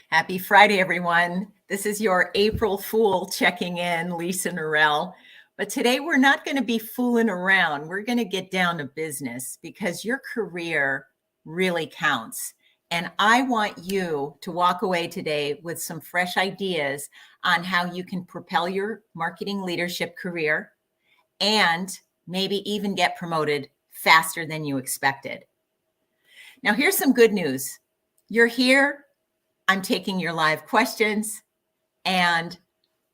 Happy Friday, everyone. This is your April Fool checking in, Lisa Nirell. But today we're not going to be fooling around. We're going to get down to business because your career really counts. And I want you to walk away today with some fresh ideas on how you can propel your marketing leadership career and maybe even get promoted faster than you expected. Now, here's some good news. You're here. I'm taking your live questions, and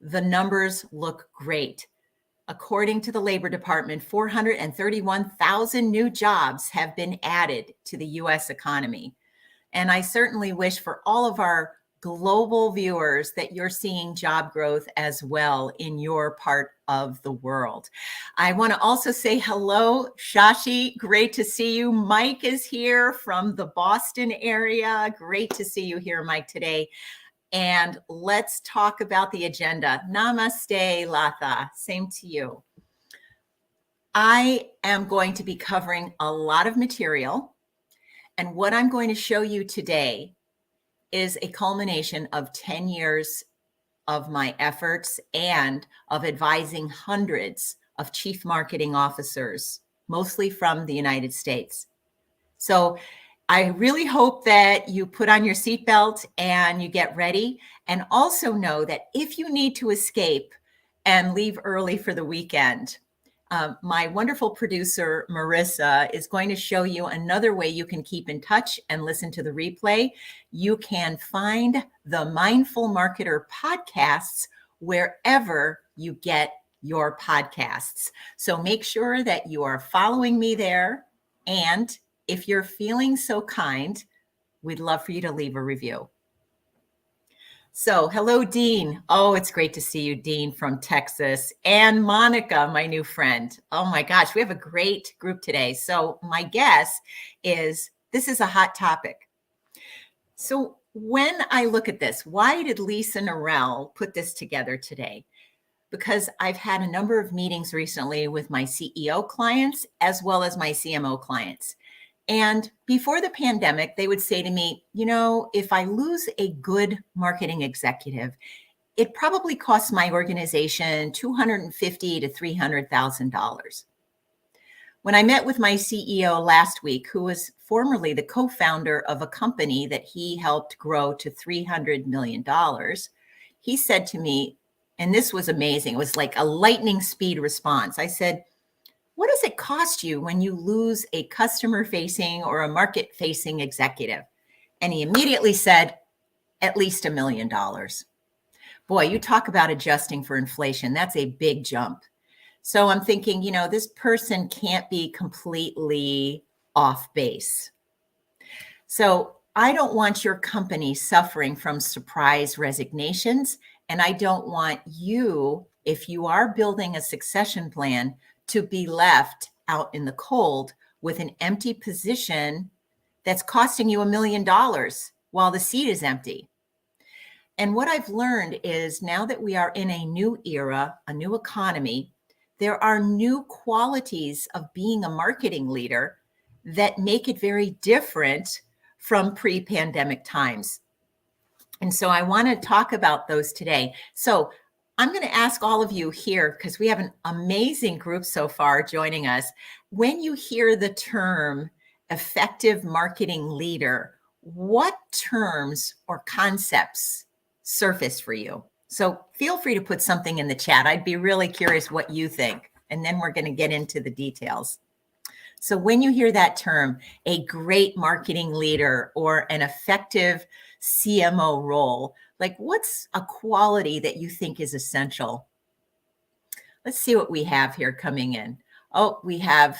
the numbers look great. According to the Labor Department, 431,000 new jobs have been added to the U.S. economy. And I certainly wish for all of our global viewers that you're seeing job growth as well in your part of the world. I want to also say hello, Shashi. Great to see you. Mike is here from the Boston area. Great to see you here, Mike, today. And let's talk about the agenda. Namaste, Latha. Same to you. I am going to be covering a lot of material. And what I'm going to show you today is a culmination of 10 years of my efforts and of advising hundreds of chief marketing officers, mostly from the United States. So I really hope that you put on your seatbelt and you get ready. And also know that if you need to escape and leave early for the weekend, my wonderful producer, Marissa, is going to show you another way you can keep in touch and listen to the replay. You can find the Mindful Marketer podcasts wherever you get your podcasts. So make sure that you are following me there. And if you're feeling so kind, we'd love for you to leave a review. So hello, Dean. Oh, it's great to see you, Dean, from Texas. And Monica, my new friend. Oh my gosh, we have a great group today. So my guess is this is a hot topic. So when I look at this, why did Lisa Nirell put this together today? Because I've had a number of meetings recently with my CEO clients as well as my CMO clients. And before the pandemic, they would say to me, you know, if I lose a good marketing executive, it probably costs my organization $250,000 to $300,000. When I met with my CEO last week, who was formerly the co-founder of a company that he helped grow to $300 million, he said to me, and this was amazing, it was like a lightning speed response. I said, what does it cost you when you lose a customer-facing or a market-facing executive? And he immediately said, at least $1 million. Boy, you talk about adjusting for inflation. That's a big jump. So I'm thinking, you know, this person can't be completely off base. So I don't want your company suffering from surprise resignations. And I don't want you, if you are building a succession plan, to be left out in the cold with an empty position that's costing you $1 million while the seat is empty. And what I've learned is now that we are in a new era, a new economy, there are new qualities of being a marketing leader that make it very different from pre-pandemic times. And so I want to talk about those today. So I'm going to ask all of you here, because we have an amazing group so far joining us. When you hear the term effective marketing leader, what terms or concepts surface for you? So feel free to put something in the chat. I'd be really curious what you think. And then we're going to get into the details. So when you hear that term, a great marketing leader or an effective CMO role, like what's a quality that you think is essential? Let's see what we have here coming in. Oh, we have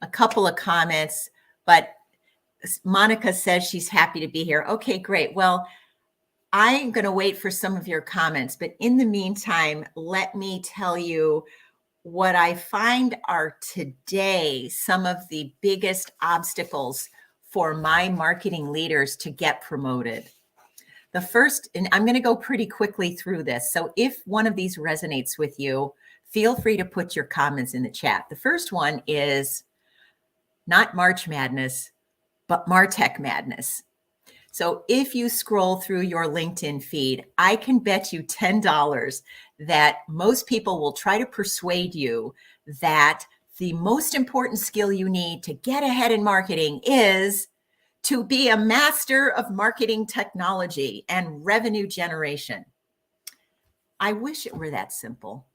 a couple of comments. But Monica says she's happy to be here. Okay, great. Well, I'm going to wait for some of your comments, but in the meantime, let me tell you what I find are today some of the biggest obstacles for my marketing leaders to get promoted. The first, and I'm going to go pretty quickly through this. So if one of these resonates with you, feel free to put your comments in the chat. The first one is not March Madness, but Martech Madness. So if you scroll through your LinkedIn feed, I can bet you $10 that most people will try to persuade you that the most important skill you need to get ahead in marketing is to be a master of marketing technology and revenue generation. I wish it were that simple.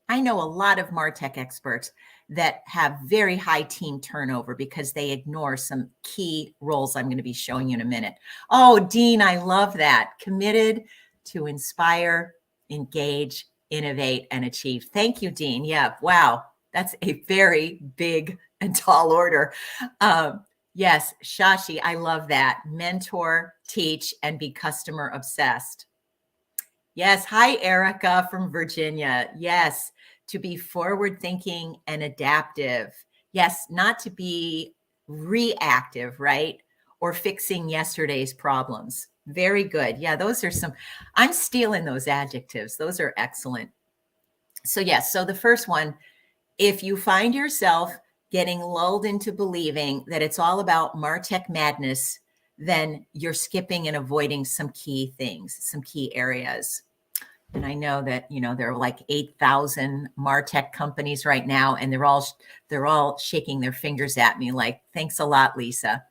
I know a lot of MarTech experts that have very high team turnover because they ignore some key roles I'm going to be showing you in a minute. Oh, Dean, I love that. Committed to inspire, engage, innovate, and achieve. Thank you, Dean. Yeah, wow. That's a very big and tall order. Yes, Shashi, I love that. Mentor, teach, and be customer obsessed. Yes. Hi, Erica from Virginia. Yes. To be forward thinking and adaptive. Yes. Not to be reactive, right? Or fixing yesterday's problems. Very good. Yeah. Those are some, I'm stealing those adjectives. Those are excellent. So yes. So the first one, if you find yourself getting lulled into believing that it's all about MarTech madness, then you're skipping and avoiding some key things, some key areas. And I know that, there are like 8,000 MarTech companies right now, and they're all shaking their fingers at me like, thanks a lot, Lisa.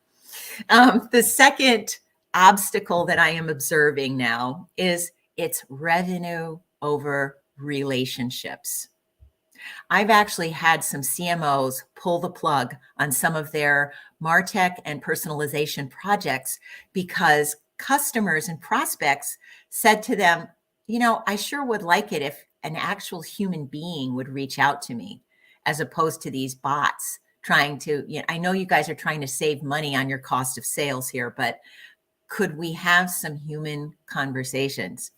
The second obstacle that I am observing now is it's revenue over relationships. I've actually had some CMOs pull the plug on some of their MarTech and personalization projects because customers and prospects said to them, I sure would like it if an actual human being would reach out to me as opposed to these bots trying to, I know you guys are trying to save money on your cost of sales here, but could we have some human conversations?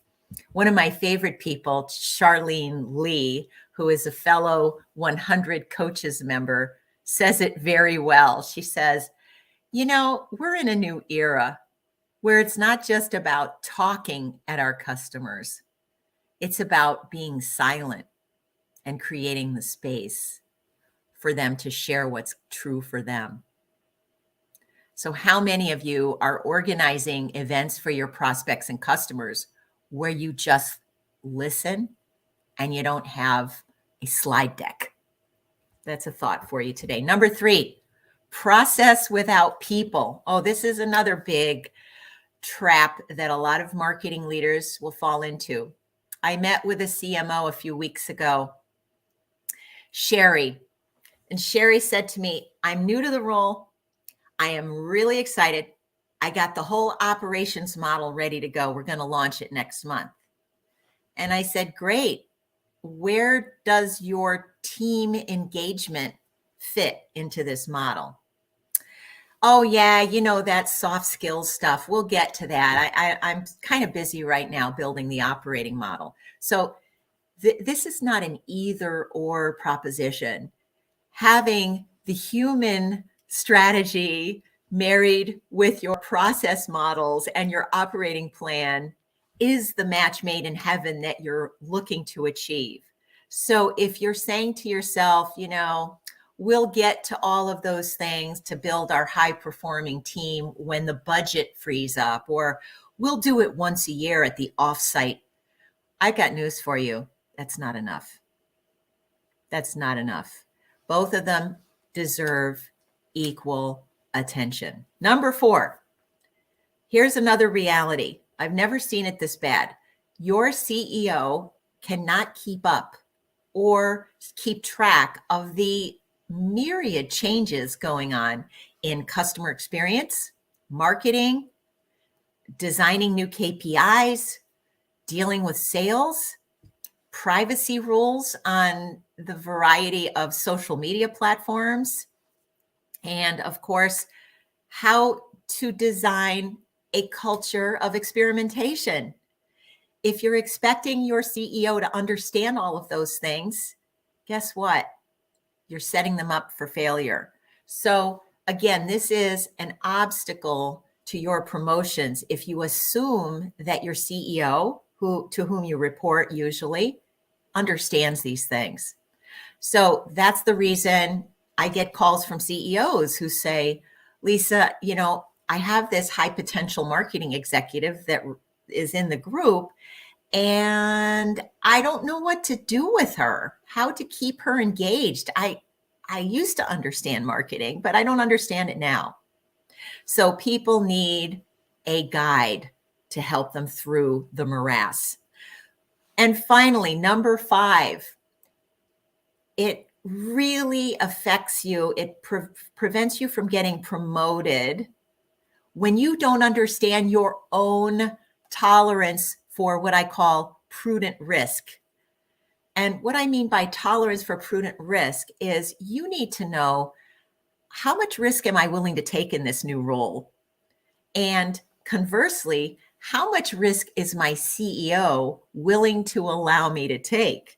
One of my favorite people, Charlene Lee, who is a fellow 100 Coaches member, says it very well. She says, we're in a new era where it's not just about talking at our customers. It's about being silent and creating the space for them to share what's true for them. So how many of you are organizing events for your prospects and customers where you just listen and you don't have a slide deck? That's a thought for you today. Number 3, process without people. Oh, this is another big trap that a lot of marketing leaders will fall into. I met with a CMO a few weeks ago, Sherry, and Sherry said to me, I'm new to the role. I am really excited. I got the whole operations model ready to go. We're going to launch it next month. And I said, great. Where does your team engagement fit into this model? Oh, yeah, that soft skills stuff. We'll get to that. I'm kind of busy right now building the operating model. So this is not an either or proposition. Having the human strategy married with your process models and your operating plan is the match made in heaven that you're looking to achieve. So if you're saying to yourself, we'll get to all of those things to build our high performing team when the budget frees up, or we'll do it once a year at the offsite, I got news for you. That's not enough. That's not enough. Both of them deserve equal attention. Number 4, here's another reality. I've never seen it this bad. Your CEO cannot keep up or keep track of the myriad changes going on in customer experience, marketing, designing new KPIs, dealing with sales, privacy rules on the variety of social media platforms, And of course, how to design a culture of experimentation. If you're expecting your CEO to understand all of those things, guess what? You're setting them up for failure. So again, this is an obstacle to your promotions if you assume that your CEO, to whom you report usually, understands these things. So that's the reason I get calls from CEOs who say, Lisa, I have this high potential marketing executive that is in the group, and I don't know what to do with her, how to keep her engaged. I used to understand marketing, but I don't understand it now. So people need a guide to help them through the morass. And finally, number 5, it really affects you. It prevents you from getting promoted when you don't understand your own tolerance for what I call prudent risk. And what I mean by tolerance for prudent risk is you need to know, how much risk am I willing to take in this new role? And conversely, how much risk is my CEO willing to allow me to take?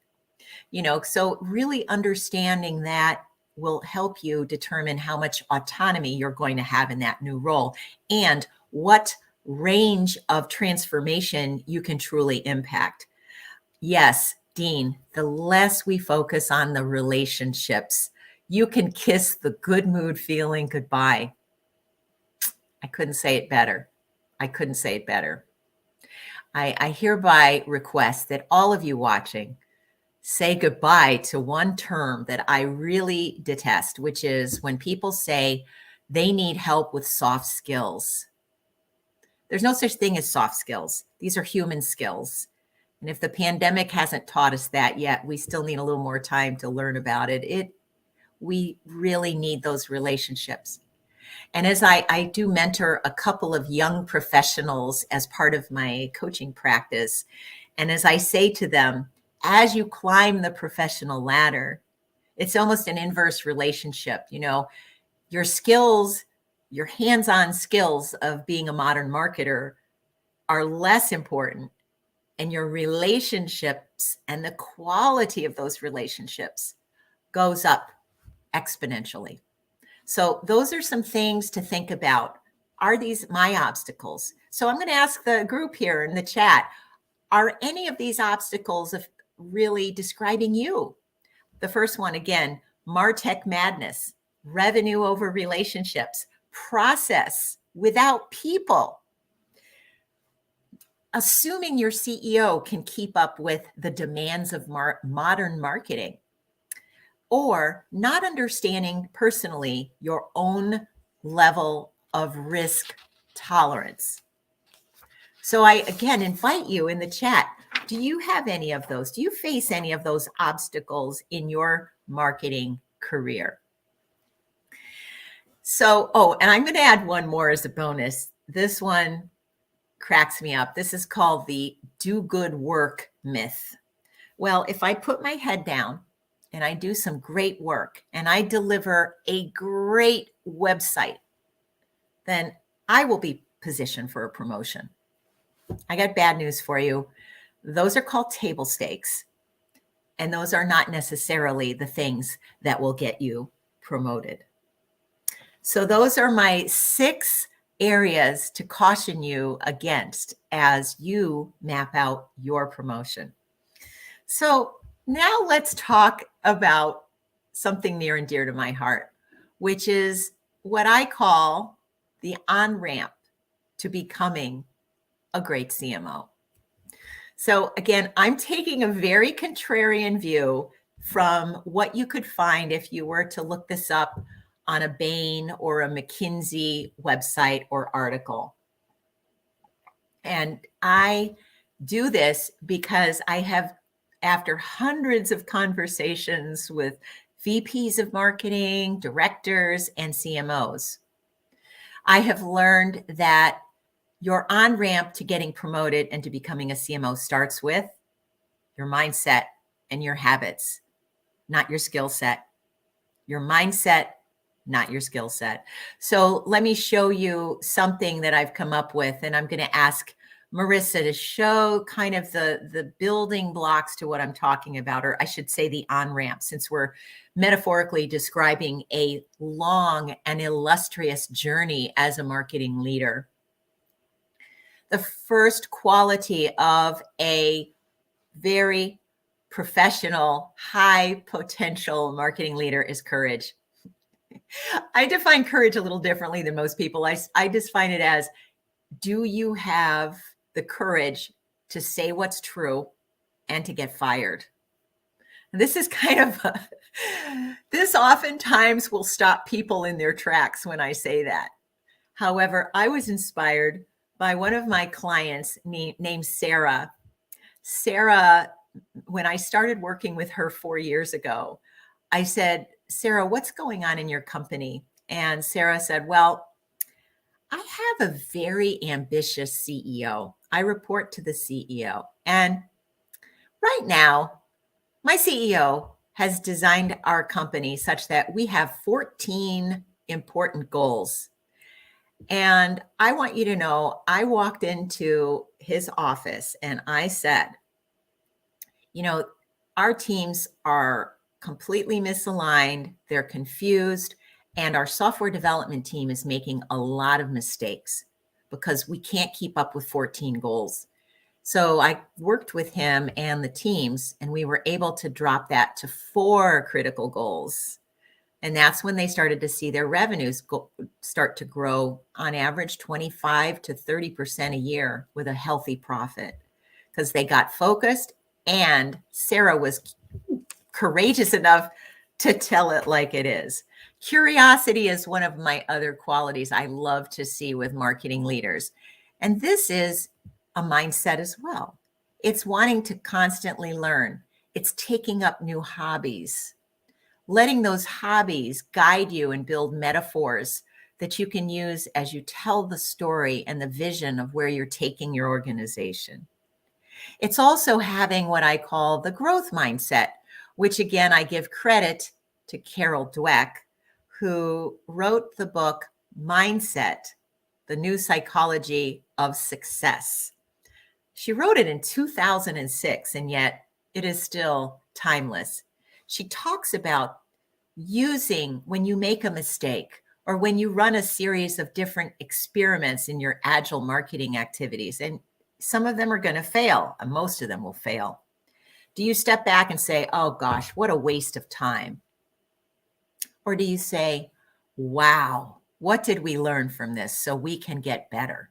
So really understanding that will help you determine how much autonomy you're going to have in that new role and what range of transformation you can truly impact. Yes, Dean, the less we focus on the relationships, you can kiss the good mood feeling goodbye. I couldn't say it better. I hereby request that all of you watching say goodbye to one term that I really detest, which is when people say they need help with soft skills. There's no such thing as soft skills. These are human skills. And if the pandemic hasn't taught us that yet, we still need a little more time to learn about it. We really need those relationships. And as I do mentor a couple of young professionals as part of my coaching practice, and as I say to them, as you climb the professional ladder, it's almost an inverse relationship. Your skills, your hands-on skills of being a modern marketer are less important, and your relationships and the quality of those relationships goes up exponentially. So those are some things to think about. Are these my obstacles? So I'm going to ask the group here in the chat, are any of these obstacles of really describing you? The first one, again, MarTech madness, revenue over relationships, process without people, assuming your CEO can keep up with the demands of modern marketing, or not understanding personally your own level of risk tolerance. So I, again, invite you in the chat. Do you have any of those? Do you face any of those obstacles in your marketing career? So, and I'm going to add one more as a bonus. This one cracks me up. This is called the do good work myth. Well, if I put my head down and I do some great work and I deliver a great website, then I will be positioned for a promotion. I got bad news for you. Those are called table stakes. And those are not necessarily the things that will get you promoted. So those are my 6 areas to caution you against as you map out your promotion. So now let's talk about something near and dear to my heart, which is what I call the on-ramp to becoming a great CMO. So again, I'm taking a very contrarian view from what you could find if you were to look this up on a Bain or a McKinsey website or article. And I do this because I have, after hundreds of conversations with VPs of marketing, directors, and CMOs, I have learned that your on-ramp to getting promoted and to becoming a CMO starts with your mindset and your habits, not your skill set. Your mindset, not your skill set. So let me show you something that I've come up with, and I'm going to ask Marissa to show kind of the building blocks to what I'm talking about, or I should say the on-ramp, since we're metaphorically describing a long and illustrious journey as a marketing leader. The first quality of a very professional, high potential marketing leader is courage. I define courage a little differently than most people. I define it as, do you have the courage to say what's true and to get fired? And this is kind of, this oftentimes will stop people in their tracks when I say that. However, I was inspired by one of my clients named Sarah. Sarah, when I started working with her 4 years ago, I said, Sarah, what's going on in your company? And Sarah said, well, I have a very ambitious CEO. I report to the CEO. And right now, my CEO has designed our company such that we have 14 important goals. And I want you to know, I walked into his office and I said, you know, our teams are completely misaligned, they're confused, and our software development team is making a lot of mistakes because we can't keep up with 14 goals. So I worked with him and the teams, and we were able to drop that to 4 critical goals. And that's when they started to see their revenues start to grow on average 25 to 30% a year with a healthy profit, because they got focused, and Sarah was courageous enough to tell it like it is. Curiosity is one of my other qualities I love to see with marketing leaders. And this is a mindset as well. It's wanting to constantly learn. It's taking up new hobbies, letting those hobbies guide you and build metaphors that you can use as you tell the story and the vision of where you're taking your organization. It's also having what I call the growth mindset, which again, I give credit to Carol Dweck, who wrote the book Mindset, The New Psychology of Success. She wrote it in 2006, and yet it is still timeless. She talks about using when you make a mistake or when you run a series of different experiments in your agile marketing activities, and some of them are going to fail, and most of them will fail. Do you step back and say, oh gosh, what a waste of time? Or do you say, wow, what did we learn from this so we can get better?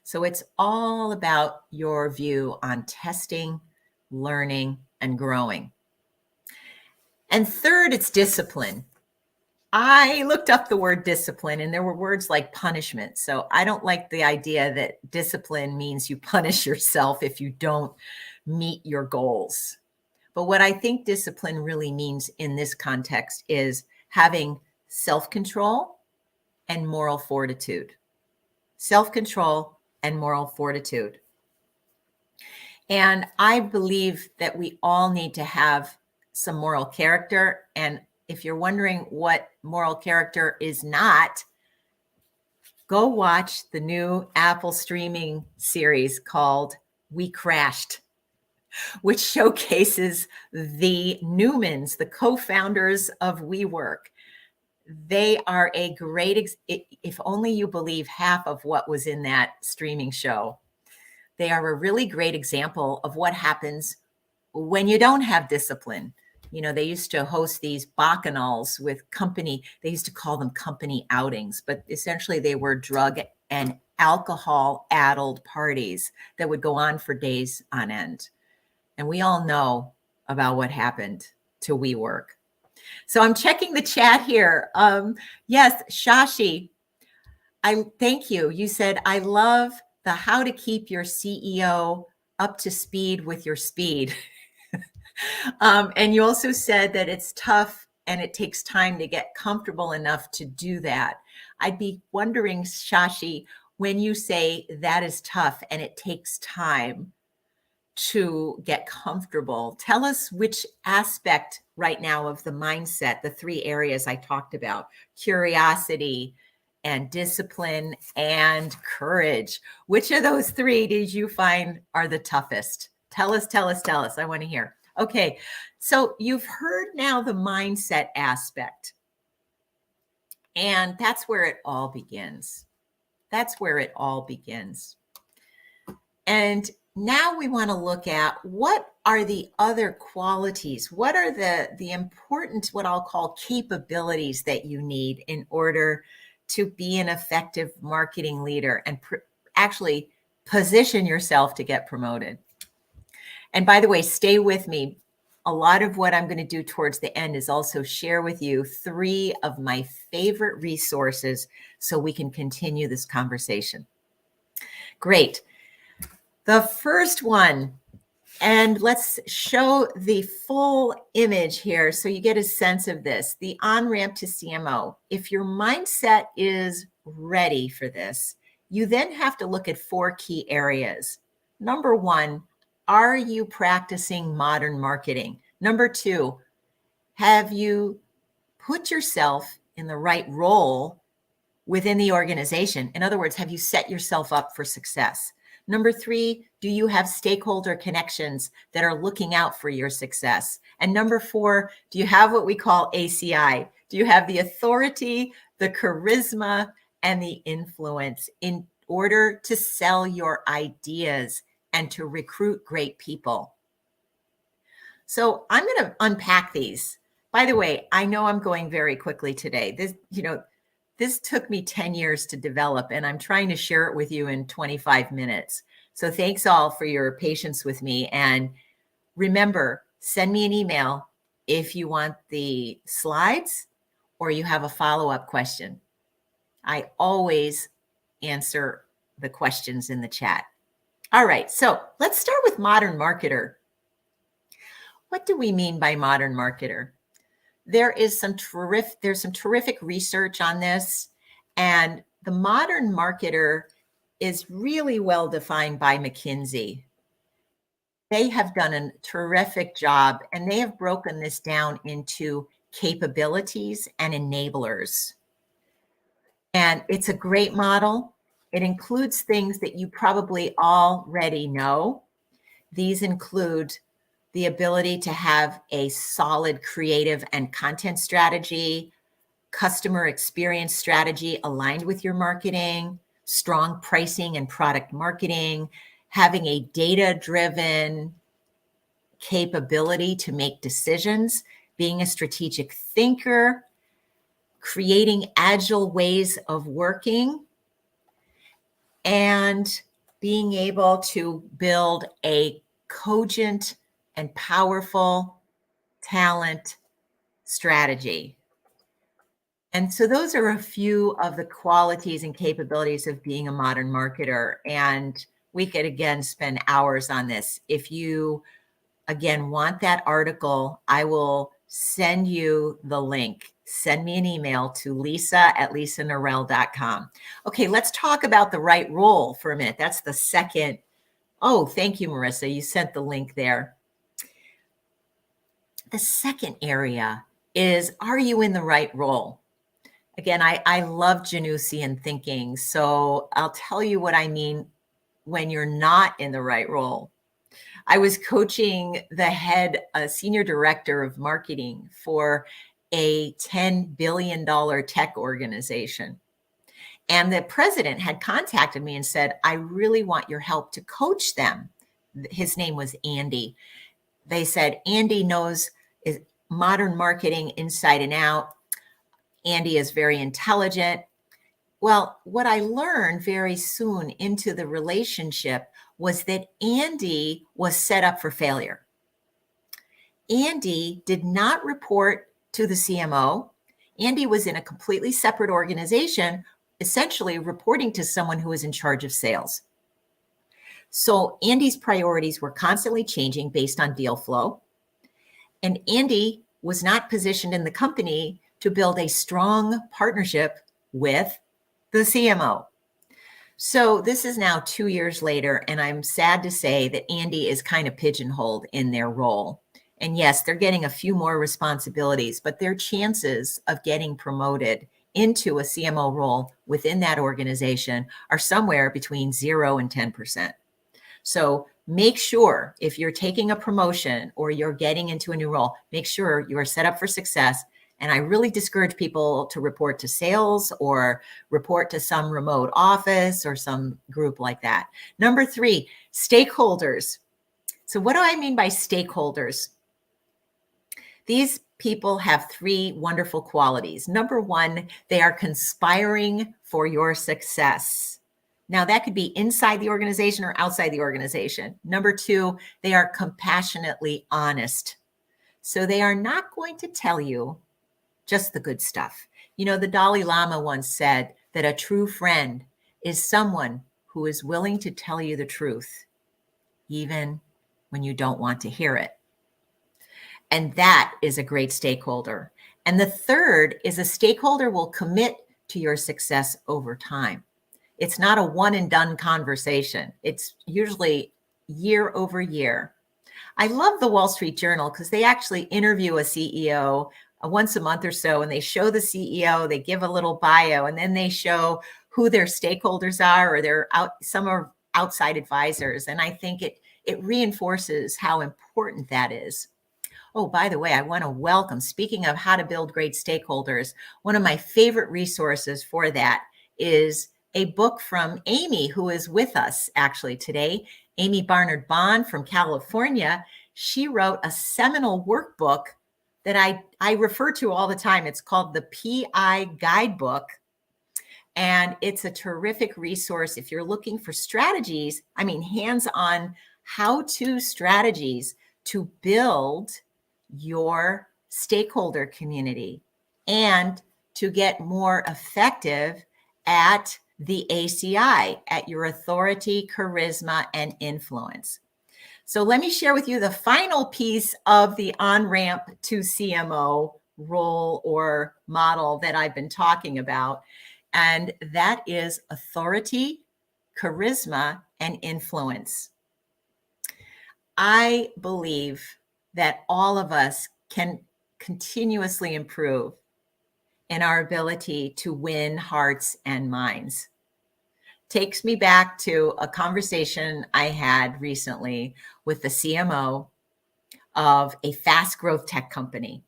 So it's all about your view on testing, learning, and growing. And third, it's discipline. I looked up the word discipline, and there were words like punishment. So I don't like the idea that discipline means you punish yourself if you don't meet your goals. But what I think discipline really means in this context is having self-control and moral fortitude. Self-control and moral fortitude. And I believe that we all need to have some moral character. And if you're wondering what moral character is not, go watch the new Apple streaming series called We Crashed, which showcases the Newmans, the co-founders of WeWork. They are a great, if only you believe half of what was in that streaming show, they are a really great example of what happens when you don't have discipline. You know, they used to host these bacchanals with company, they used to call them company outings, but essentially they were drug and alcohol-addled parties that would go on for days on end. And we all know about what happened to WeWork. So I'm checking the chat here. Yes, Shashi, I thank you. You said, I love the how to keep your CEO up to speed with your speed. And you also said that it's tough and it takes time to get comfortable enough to do that. I'd be wondering, Shashi, when you say that is tough and it takes time, to get comfortable, tell us which aspect right now of the mindset, the three areas I talked about, curiosity and discipline and courage. Which of those three did you find are the toughest? Tell us, tell us, tell us. I want to hear. Okay, so you've heard now the mindset aspect. And that's where it all begins. That's where it all begins. And now we want to look at what are the other qualities? What are the important, what I'll call capabilities that you need in order to be an effective marketing leader and actually position yourself to get promoted? And by the way, stay with me. A lot of what I'm going to do towards the end is also share with you 3 of my favorite resources so we can continue this conversation. Great. The first one, and let's show the full image here so you get a sense of this, the OnRamp to CMO. If your mindset is ready for this, you then have to look at 4 key areas. Number 1, are you practicing modern marketing? Number 2, have you put yourself in the right role within the organization? In other words, have you set yourself up for success? Number 3, do you have stakeholder connections that are looking out for your success? And number 4, do you have what we call ACI? Do you have the authority, the charisma, and the influence in order to sell your ideas and to recruit great people? So I'm going to unpack these. By the way, I know I'm going very quickly today. This took me 10 years to develop, and I'm trying to share it with you in 25 minutes. So thanks all for your patience with me. And remember, send me an email if you want the slides or you have a follow-up question. I always answer the questions in the chat. All right, so let's start with modern marketer. What do we mean by modern marketer? There's some terrific research on this, and the modern marketer is really well defined by McKinsey. They have done a terrific job, and they have broken this down into capabilities and enablers. And it's a great model. It includes things that you probably already know. These include the ability to have a solid creative and content strategy, customer experience strategy aligned with your marketing, strong pricing and product marketing, having a data-driven capability to make decisions, being a strategic thinker, creating agile ways of working, and being able to build a cogent and powerful talent strategy. And so those are a few of the qualities and capabilities of being a modern marketer. And we could, again, spend hours on this. If you, again, want that article, I will send you the link. Send me an email to lisa@lisanirell.com. Okay, let's talk about the right role for a minute. That's the second. Oh, thank you, Marissa. You sent the link there. The second area is, are you in the right role? Again, I love Janusian thinking, so I'll tell you what I mean when you're not in the right role. I was coaching the senior director of marketing for a $10 billion tech organization. And the president had contacted me and said, I really want your help to coach them. His name was Andy. They said, Andy knows modern marketing inside and out. Andy is very intelligent. Well, what I learned very soon into the relationship was that Andy was set up for failure. Andy did not report to the CMO. Andy was in a completely separate organization, essentially reporting to someone who was in charge of sales. So Andy's priorities were constantly changing based on deal flow. And Andy was not positioned in the company to build a strong partnership with the CMO. So this is now 2 years later, and I'm sad to say that Andy is kind of pigeonholed in their role. And yes, they're getting a few more responsibilities, but their chances of getting promoted into a CMO role within that organization are somewhere between 0 and 10%. So make sure if you're taking a promotion or you're getting into a new role, make sure you are set up for success. And I really discourage people to report to sales or report to some remote office or some group like that. Number 3, stakeholders. So what do I mean by stakeholders? These people have 3 wonderful qualities. Number 1, they are conspiring for your success. Now, that could be inside the organization or outside the organization. Number 2, they are compassionately honest. So they are not going to tell you just the good stuff. You know, the Dalai Lama once said that a true friend is someone who is willing to tell you the truth, even when you don't want to hear it. And that is a great stakeholder. And the third is a stakeholder will commit to your success over time. It's not a one and done conversation. It's usually year over year. I love the Wall Street Journal because they actually interview a CEO once a month or so, and they show the CEO, they give a little bio, and then they show who their stakeholders are, or some are outside advisors. And I think it reinforces how important that is. Oh, by the way, I want to welcome, speaking of how to build great stakeholders, one of my favorite resources for that is a book from Amy, who is with us actually today. Amy Barnard Bond from California. She wrote a seminal workbook that I refer to all the time. It's called the PI Guidebook. And it's a terrific resource if you're looking for strategies, hands-on how-to strategies to build your stakeholder community and to get more effective at the ACI, at your authority, charisma, and influence. So let me share with you the final piece of the OnRamp to CMO role or model that I've been talking about. And that is authority, charisma, and influence. I believe that all of us can continuously improve in our ability to win hearts and minds. Takes me back to a conversation I had recently with the CMO of a fast growth tech company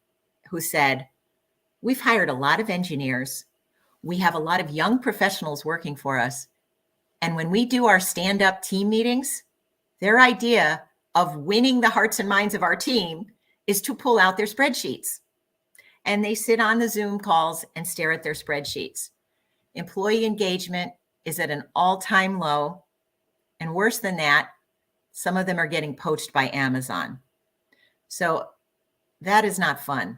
who said, we've hired a lot of engineers. We have a lot of young professionals working for us. And when we do our stand-up team meetings, their idea of winning the hearts and minds of our team is to pull out their spreadsheets. And they sit on the Zoom calls and stare at their spreadsheets. Employee engagement is at an all-time low. And worse than that, some of them are getting poached by Amazon. So that is not fun.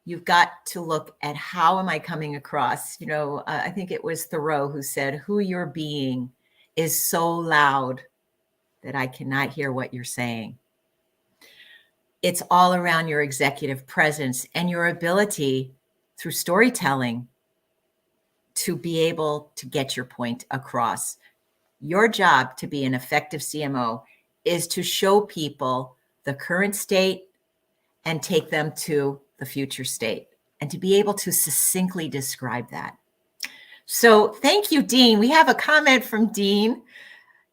You've got to look at how am I coming across? I think it was Thoreau who said, who you're being is so loud that I cannot hear what you're saying. It's all around your executive presence and your ability through storytelling to be able to get your point across. Your job to be an effective CMO is to show people the current state and take them to the future state and to be able to succinctly describe that. So thank you, Dean. We have a comment from Dean.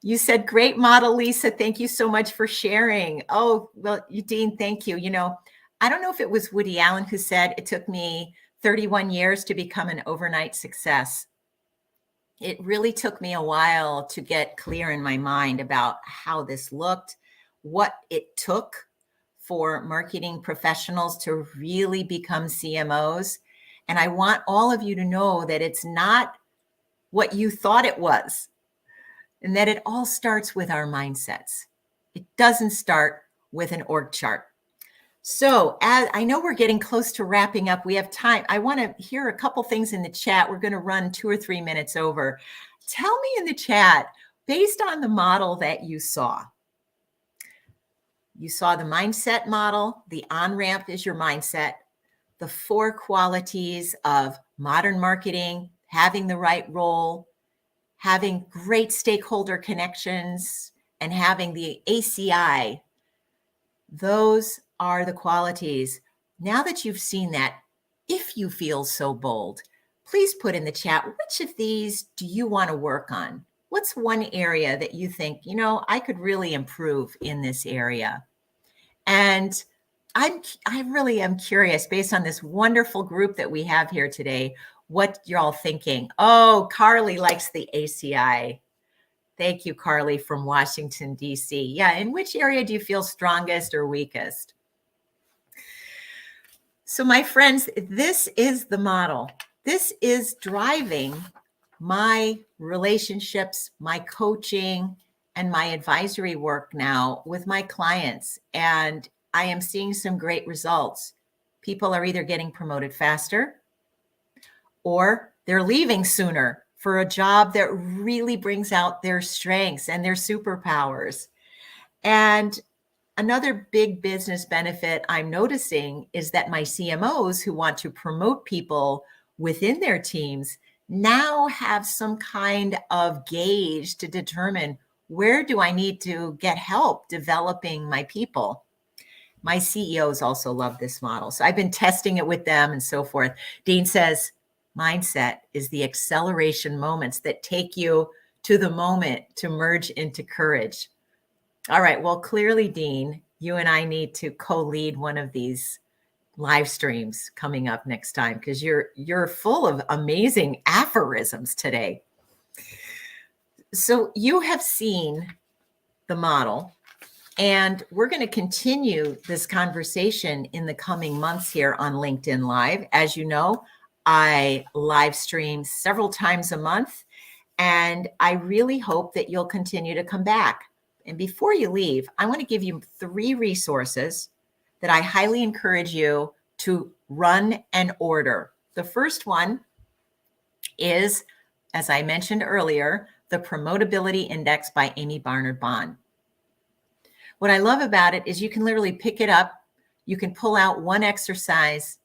You said, great model, Lisa. Thank you so much for sharing. Oh, well, Dean, thank you. I don't know if it was Woody Allen who said it took me 31 years to become an overnight success. It really took me a while to get clear in my mind about how this looked, what it took for marketing professionals to really become CMOs. And I want all of you to know that it's not what you thought it was, and that it all starts with our mindsets. It doesn't start with an org chart. So as I know we're getting close to wrapping up, we have time. I want to hear a couple things in the chat. We're going to run 2 or 3 minutes over. Tell me in the chat, based on the model that you saw the mindset model, the OnRamp is your mindset, the 4 qualities of modern marketing, having the right role, having great stakeholder connections, and having the ACI. Those are the qualities. Now that you've seen that, if you feel so bold, please put in the chat, which of these do you want to work on? What's one area that you think, I could really improve in this area? And I really am curious, based on this wonderful group that we have here today, what you're all thinking. Oh, Carly likes the ACI. Thank you, Carly from Washington, D.C. Yeah, in which area do you feel strongest or weakest? So my friends, this is the model. This is driving my relationships, my coaching, and my advisory work now with my clients. And I am seeing some great results. People are either getting promoted faster or they're leaving sooner for a job that really brings out their strengths and their superpowers. And another big business benefit I'm noticing is that my CMOs who want to promote people within their teams now have some kind of gauge to determine, where do I need to get help developing my people? My CEOs also love this model. So I've been testing it with them and so forth. Dean says, mindset is the acceleration moments that take you to the moment to merge into courage. All right. Well, clearly, Dean, you and I need to co-lead one of these live streams coming up next time, because you're full of amazing aphorisms today. So you have seen the model, and we're going to continue this conversation in the coming months here on LinkedIn Live. As you know, I live stream several times a month, and I really hope that you'll continue to come back. And before you leave, I want to give you 3 resources that I highly encourage you to run and order. The first one is, as I mentioned earlier, the Promotability Index by Amy Barnard Bond. What I love about it is you can literally pick it up. You can pull out one exercise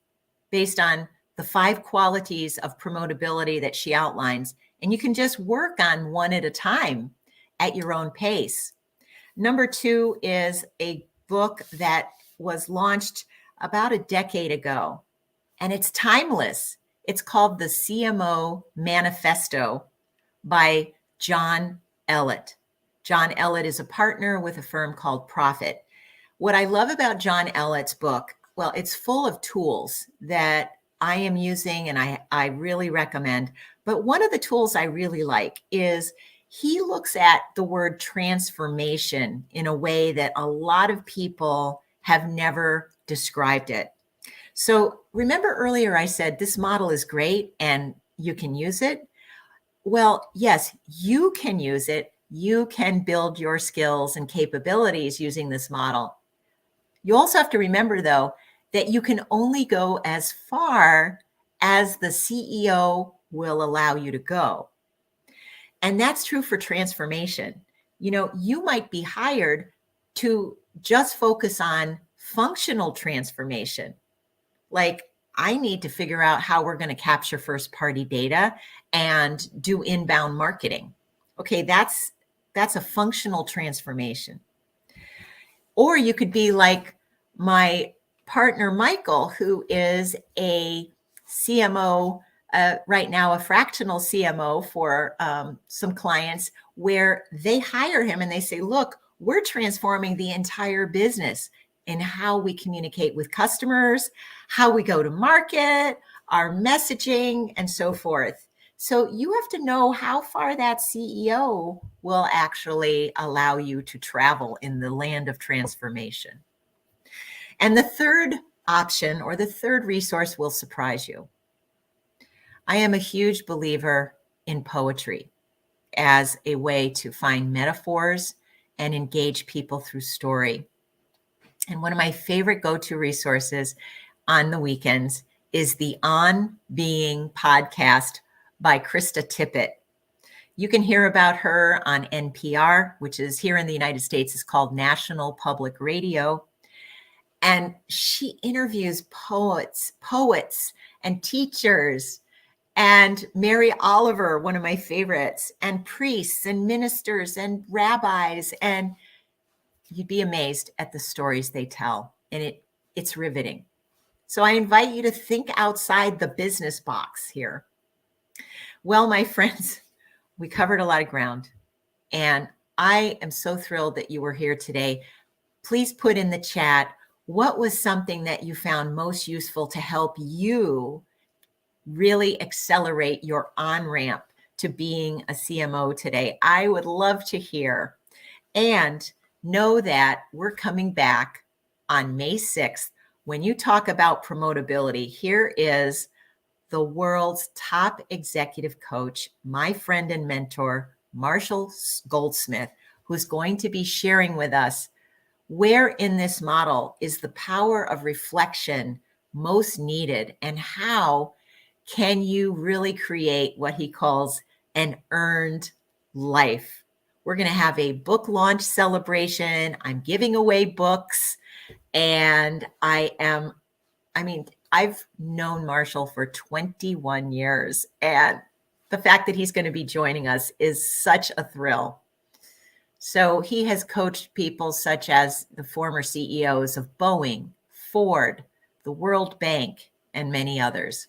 based on the 5 qualities of promotability that she outlines, and you can just work on one at a time at your own pace. Number 2 is a book that was launched about a decade ago, and it's timeless. It's called The CMO Manifesto by John Ellett. John Ellett is a partner with a firm called Profit. What I love about John Ellett's book, well, it's full of tools that I am using and I really recommend. But one of the tools I really like is he looks at the word transformation in a way that a lot of people have never described it. So remember earlier I said this model is great and you can use it. Well, yes, you can use it. You can build your skills and capabilities using this model. You also have to remember, though, that you can only go as far as the CEO will allow you to go. And that's true for transformation. You might be hired to just focus on functional transformation. Like, I need to figure out how we're going to capture first party data and do inbound marketing. Okay, that's a functional transformation. Or you could be like my partner, Michael, who is a CMO right now, a fractional CMO for some clients, where they hire him and they say, look, we're transforming the entire business in how we communicate with customers, how we go to market, our messaging, and so forth. So you have to know how far that CEO will actually allow you to travel in the land of transformation. And the third option, or the third resource, will surprise you. I am a huge believer in poetry as a way to find metaphors and engage people through story. And one of my favorite go-to resources on the weekends is the On Being podcast by Krista Tippett. You can hear about her on NPR, which is here in the United States, is called National Public Radio. And she interviews poets and teachers And Mary Oliver, one of my favorites, and priests and ministers and rabbis. And you'd be amazed at the stories they tell. And it's riveting. So I invite you to think outside the business box here. Well, my friends, we covered a lot of ground. And I am so thrilled that you were here today. Please put in the chat, what was something that you found most useful to help you really accelerate your on-ramp to being a CMO today? I would love to hear. And know that we're coming back on May 6th. When you talk about promotability, here is the world's top executive coach, my friend and mentor, Marshall Goldsmith, who's going to be sharing with us where in this model is the power of reflection most needed, and how can you really create what he calls an earned life. We're going to have a book launch celebration. I'm giving away books, and I've known Marshall for 21 years, and the fact that he's going to be joining us is such a thrill. So he has coached people such as the former CEOs of Boeing, Ford, the World Bank, and many others.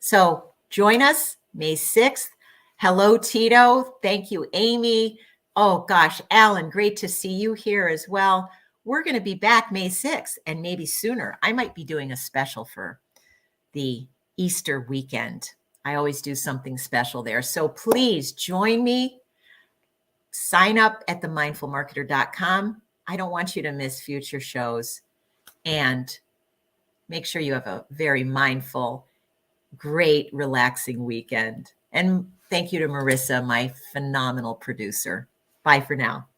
So join us May 6th. Hello, Tito. Thank you, Amy. Oh, gosh, Alan, great to see you here as well. We're going to be back May 6th and maybe sooner. I might be doing a special for the Easter weekend. I always do something special there. So please join me. Sign up at themindfulmarketer.com. I don't want you to miss future shows. And make sure you have a very mindful, great, relaxing weekend. And thank you to Marissa, my phenomenal producer. Bye for now.